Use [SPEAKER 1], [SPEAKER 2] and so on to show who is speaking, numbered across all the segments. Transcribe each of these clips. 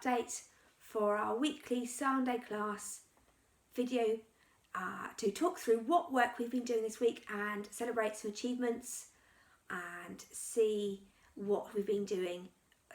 [SPEAKER 1] update for our weekly Sande class video to talk through what work we've been doing this week and celebrate some achievements and see what we've been doing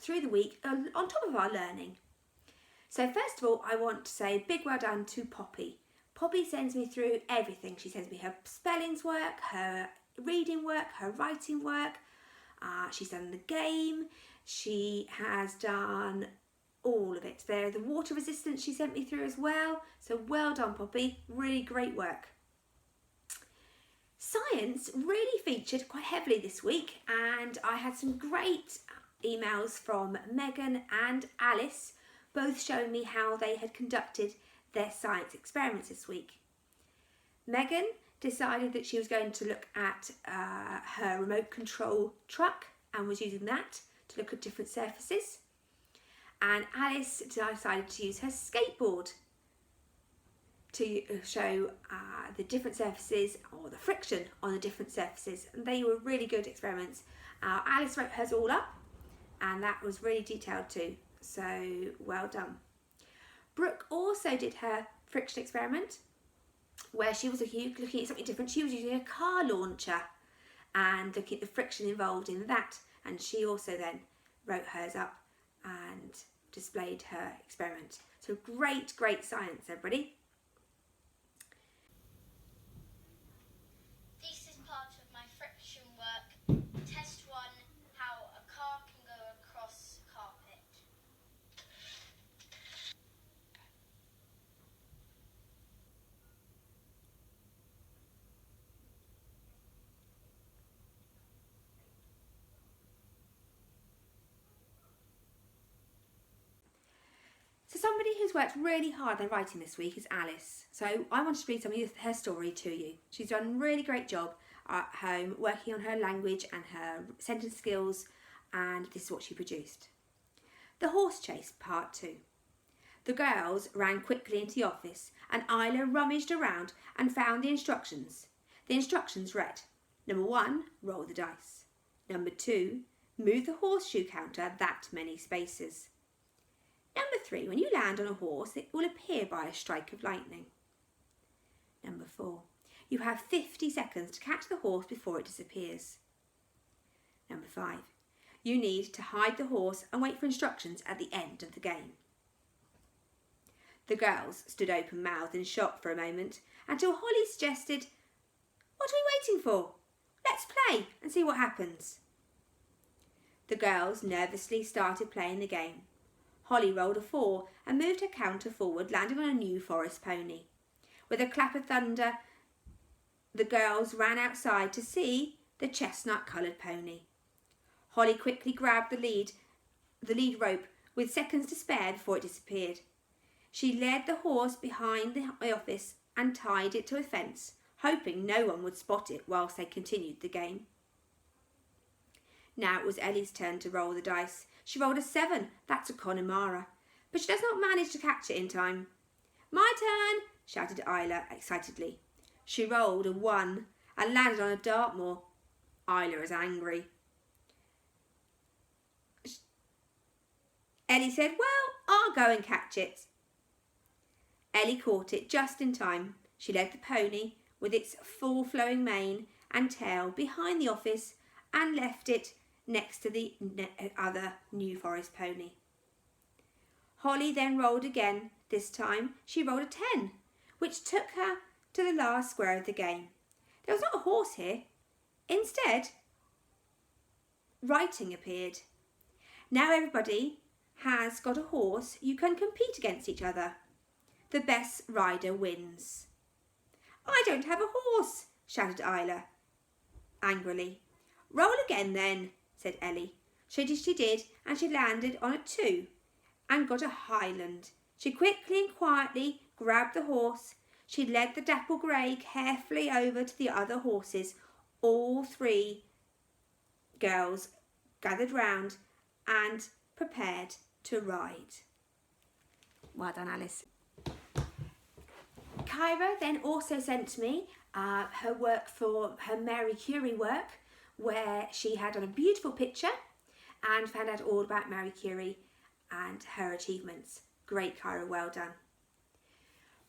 [SPEAKER 1] through the week on top of our learning. So first of all, I want to say a big well done to Poppy. Poppy sends me through everything. She sends me her spellings work, her reading work, her writing work. She's done the game. She has done all of it. The water resistance she sent me through as well. So well done, Poppy. Really great work. Science really featured quite heavily this week, and I had some great emails from Megan and Alice, both showing me how they had conducted their science experiments this week. Megan decided that she was going to look at her remote control truck and was using that to look at different surfaces. And Alice decided to use her skateboard to show the different surfaces or the friction on the different surfaces. And they were really good experiments. Alice wrote hers all up, and that was really detailed too. So well done. Brooke also did her friction experiment where she was looking at something different. She was using a car launcher and looking at the friction involved in that. And she also then wrote hers up and displayed her experiment. So great science, everybody.
[SPEAKER 2] This is part of my friction work. Test 1, how a car can go across carpet.
[SPEAKER 1] So somebody who's worked really hard on writing this week is Alice. So I wanted to read some of her story to you. She's done a really great job at home working on her language and her sentence skills, and this is what she produced. The horse chase, part 2. The girls ran quickly into the office and Isla rummaged around and found the instructions. The instructions read, number 1, roll the dice. Number 2, move the horseshoe counter that many spaces. Number 3, when you land on a horse, it will appear by a strike of lightning. Number 4, you have 50 seconds to catch the horse before it disappears. Number 5, you need to hide the horse and wait for instructions at the end of the game. The girls stood open-mouthed in shock for a moment until Holly suggested, "What are we waiting for? Let's play and see what happens." The girls nervously started playing the game. Holly rolled a 4 and moved her counter forward, landing on a new forest pony. With a clap of thunder, the girls ran outside to see the chestnut-coloured pony. Holly quickly grabbed the lead rope with seconds to spare before it disappeared. She led the horse behind the office and tied it to a fence, hoping no one would spot it whilst they continued the game. Now it was Ellie's turn to roll the dice. She rolled a 7, that's a Connemara, but she does not manage to catch it in time. "My turn," shouted Isla excitedly. She rolled a 1 and landed on a Dartmoor. Isla is angry. Ellie said, "Well, I'll go and catch it." Ellie caught it just in time. She led the pony with its full flowing mane and tail behind the office and left it next to the other New Forest pony. Holly then rolled again. This time she rolled a 10, which took her to the last square of the game. There was not a horse here. Instead, writing appeared. Now everybody has got a horse. You can compete against each other. The best rider wins. "I don't have a horse," shouted Isla angrily. "Roll again then," said Ellie. She did, and she landed on a 2 and got a Highland. She quickly and quietly grabbed the horse. She led the dapple grey carefully over to the other horses. All 3 girls gathered round and prepared to ride. Well done, Alice. Kyra then also sent me her work for her Marie Curie work, where she had done a beautiful picture and found out all about Marie Curie and her achievements. Great, Kyra, well done.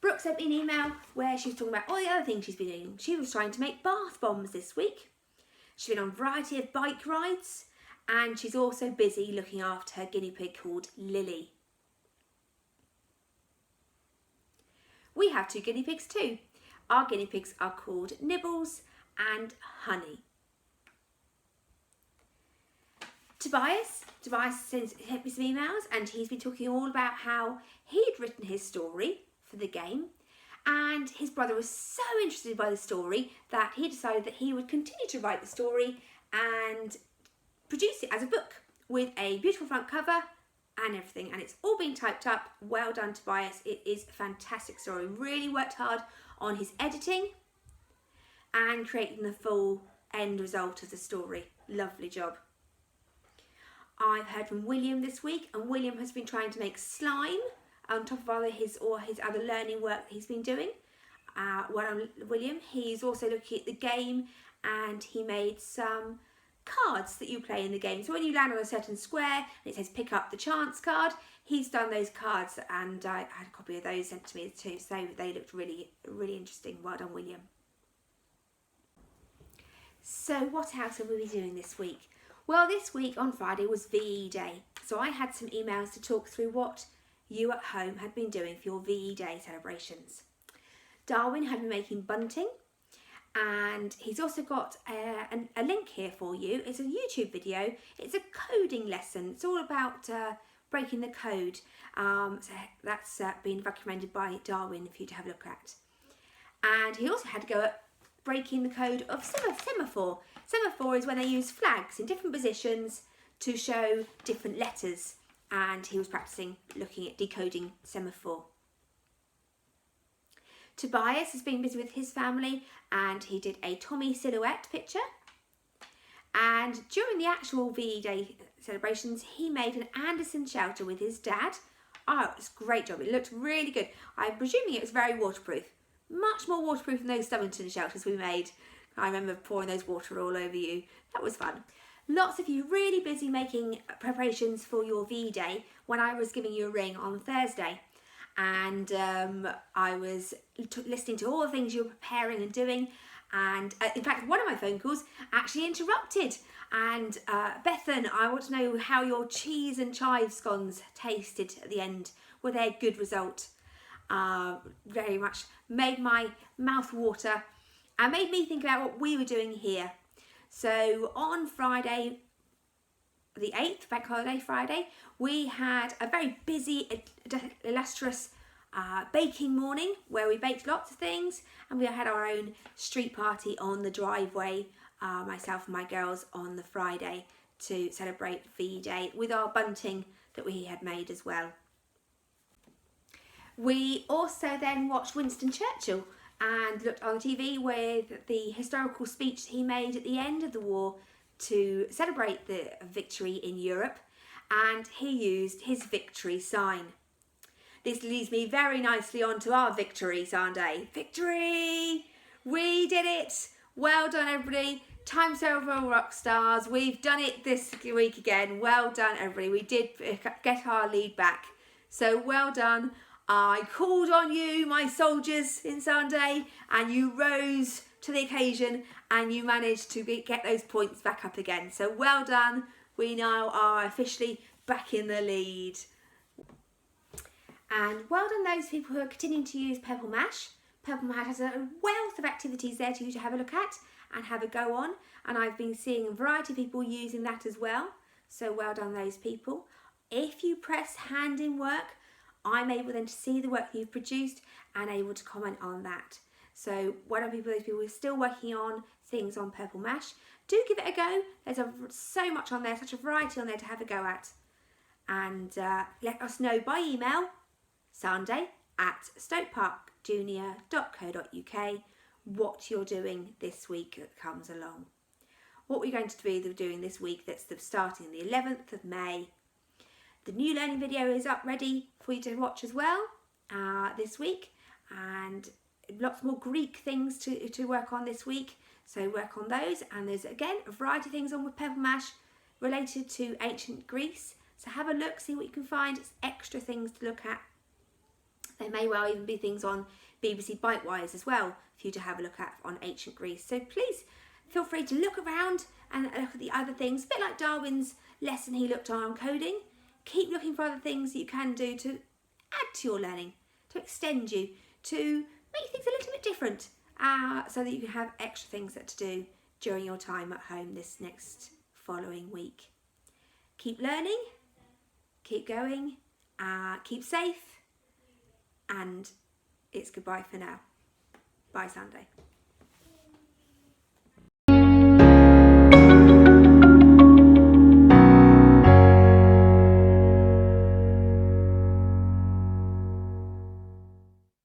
[SPEAKER 1] Brooke sent me an email where she was talking about all the other things she's been doing. She was trying to make bath bombs this week. She's been on a variety of bike rides, and she's also busy looking after her guinea pig called Lily. We have 2 guinea pigs too. Our guinea pigs are called Nibbles and Honey. Tobias sent me some emails, and he's been talking all about how he'd written his story for the game, and his brother was so interested by the story that he decided that he would continue to write the story and produce it as a book with a beautiful front cover and everything, and it's all been typed up. Well done, Tobias. It is a fantastic story. Really worked hard on his editing and creating the full end result of the story. Lovely job. I've heard from William this week, and William has been trying to make slime on top of his other learning work that he's been doing. Well done, William. He's also looking at the game, and he made some cards that you play in the game. So when you land on a certain square and it says pick up the chance card, he's done those cards, and I had a copy of those sent to me too, so they looked really, really interesting. Well done, William. So what else have we been doing this week? Well, this week on Friday was VE Day, so I had some emails to talk through what you at home had been doing for your VE Day celebrations. Darwin had been making bunting, and he's also got a link here for you. It's a YouTube video. It's a coding lesson. It's all about breaking the code. So that's been recommended by Darwin for you to have a look at. And he also had to go at breaking the code of semaphore. Semaphore is when they use flags in different positions to show different letters, and he was practicing looking at decoding semaphore. Tobias has been busy with his family, and he did a Tommy silhouette picture. And during the actual VE Day celebrations, he made an Anderson shelter with his dad. Oh, it was a great job. It looked really good. I'm presuming it was very waterproof. Much more waterproof than those Stubbington shelters we made. I remember pouring those water all over you. That was fun. Lots of you really busy making preparations for your VE Day when I was giving you a ring on Thursday. And I was listening to all the things you were preparing and doing. And in fact, one of my phone calls actually interrupted. And Bethan, I want to know how your cheese and chives scones tasted at the end. Were they a good result? Very much made my mouth water and made me think about what we were doing here. So on Friday, the 8th, Bank Holiday Friday, we had a very busy, illustrious baking morning where we baked lots of things, and we had our own street party on the driveway, myself and my girls, on the Friday to celebrate VE Day with our bunting that we had made as well. We also then watched Winston Churchill and looked on the TV with the historical speech he made at the end of the war to celebrate the victory in Europe, and he used his victory sign. This leads me very nicely on to our victory, Sande. Victory! We did it! Well done, everybody. Time Server Rock Stars. We've done it this week again. Well done, everybody. We did get our lead back. So well done. I called on you, my soldiers in Sande, and you rose to the occasion and you managed to get those points back up again. So well done. We now are officially back in the lead. And well done those people who are continuing to use Purple Mash. Purple Mash has a wealth of activities there for you to have a look at and have a go on. And I've been seeing a variety of people using that as well. So well done those people. If you press hand in work, I'm able then to see the work you've produced and able to comment on that. So well done people, those people who are still working on things on Purple Mash. Do give it a go. There's so much on there, such a variety on there to have a go at. And let us know by email, sunday@stokeparkjunior.co.uk, what you're doing this week that comes along. What we're going to be doing this week that's starting the 11th of May. The new learning video is up ready for you to watch as well this week, and lots more Greek things to work on this week, so work on those. And there's again a variety of things on with Purple Mash related to ancient Greece, So have a look, see what you can find. It's extra things to look at. There may well even be things on BBC Bitewise as well for you to have a look at on ancient Greece. So please feel free to look around and look at the other things. A bit like Darwin's lesson he looked on coding. Keep looking for other things that you can do to add to your learning, to extend you, to make things a little bit different, so that you can have extra things that to do during your time at home this next following week. Keep learning, keep going, keep safe, and it's goodbye for now. Bye, Sande.